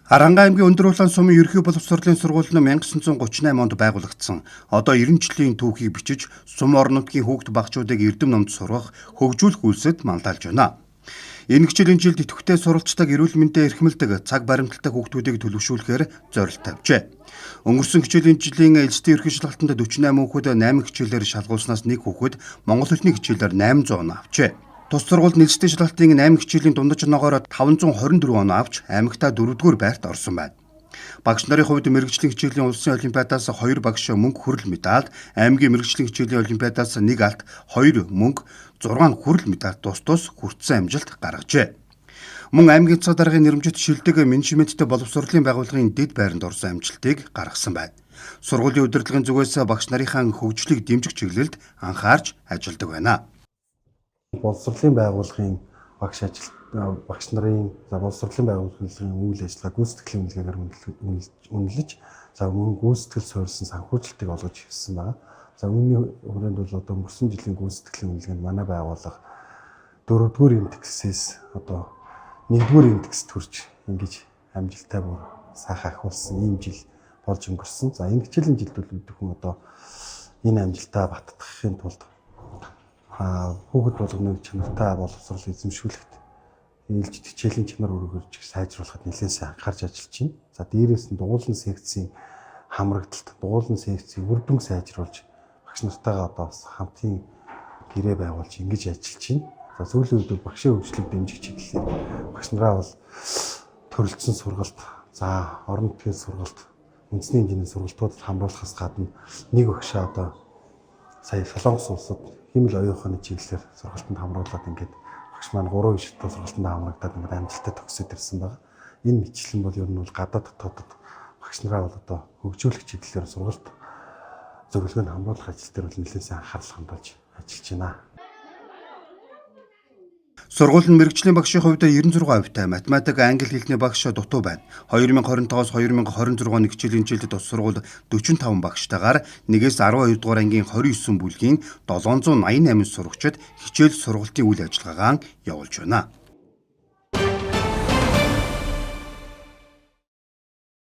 Аранга аймгийн Өндөр улаан сумын ерөнхий боловсролын сургууль нь 1938 онд байгуулагдсан. Одоо 90 жилийн түүхийг бичиж, сум орон нутгийн хүүхд багчуудыг эрдэм номд сургах, хөгжүүлэх үйлсэд мандалж байна. Энэ хичээлийн жилд идэвхтэй суралцдаг эрүүл мэндэд эрхмэлдэг цаг баримталтай хүүхдүүдийг төлөвшүүлэхээр зорилт тавьжээ. Өнгөрсөн хичээлийн жилийн элсдийн ерхий шалгалтанд 48 хүүхэд 8 хичээлээр шалгуулснаас нэг хүүхэд монгол хэлний хичээлээр 800 авчээ. Тус сургуульд нэлттэй шалгалтын 8 хичээлийн дундаж оноогоор 524 оноо авч аймагтаа 4-р байрт орсон байна. Багш нарын хувьд мэрэгжлийн хичээлийн улсын олимпиадаас 2 багш мөнгө хүрэл медаль, аймгийн мэрэгжлийн хичээлийн олимпиадаас 1 алт, 2 мөнгө, 6 хүрэл медаль тус хүртсэн амжилт гаргажээ. Мөн аймгийн цэг даргын нэрмжит шилдэг менежменттэй боловсролын байгууллагын дэд байранд орсон амжилтыг гаргасан байна. Сургуулийн удирдлагын зүгээс багш нарынхаа хөгжлийг дэмжих чиглэлд анхаарч ажилладаг байна. Боловсролын байгууллагын багш нарын боловсролын байгууллагын үйл ажиллагаа гүйцэтгэлийн үнэлгээгээр үнэлж мөн гүйцэтгэл суурилсан санхүүжилтийг олгож ирсэн байна. Үүний хүрээнд бол одоо өнгөрсөн жилийн гүйцэтгэлийн үнэлгээнд манай байгууллага 4-р индексээс одоо 1-р индекст хүрч ингэж амжилттай бүр сайхан ахиулсан ийм жил болж өнгөрсөн. Энэ хичээлийн жилд бол бүхэн одоо энэ амжилтаа баттгахын тулд хүүхэд болгоныг чанартай боловсрол эзэмшүүлэхэд ээлжид хичээлийн чанар өргөж сайжруулахад нэлээд сайн анхаарч ажиллаж байна. Дээрээс нь дугуулсан секцийн хамрагдалт, дугуулсан секцийн үр дүн сайжруулж багш нартайгаа одоо хамтын гэрээ байгуулж ингэж ажиллаж байна. Сүүлийн үед багшийн хөгжлийг дэмжих чиглэлээр багш нараа бол төрөлцсөн сургалт, орон нутгийн сургалт, үндэсний хэмжээний сургалтуудад хамруулахаас гадна нэг багшаа одоо сая Солонгос улсад хэмэл оюуханы чиглэлээр сургалтанд хамруулад ингээд багш маань 3 иштэй сургалтанд хамрагдаад ингээд амжилттай төгсөөд ирсэн байна. Энэ мэтлэн бол ер нь бол гадаад дотоодод багш нараа бол одоо хөгжүүлэх чиглэлээр сургалт зөвлөгөөнд хамруулах ажил дээр бол нэлээд сайн анхаарал хандуулж ажиллаж байна. Сургууль нь мэрэгжлийн багшийн хувьд 96%, математик, англи хэлний багш дутуу байна. 2025-аас 2026 оны хичээлийн жилд тус сургууль 45 багштайгаар 1-ээс 12 дугаар ангийн 29 бүлгийн 788 сурагчид хичээл сургалтын үйл ажиллагаагаа явуулж байна.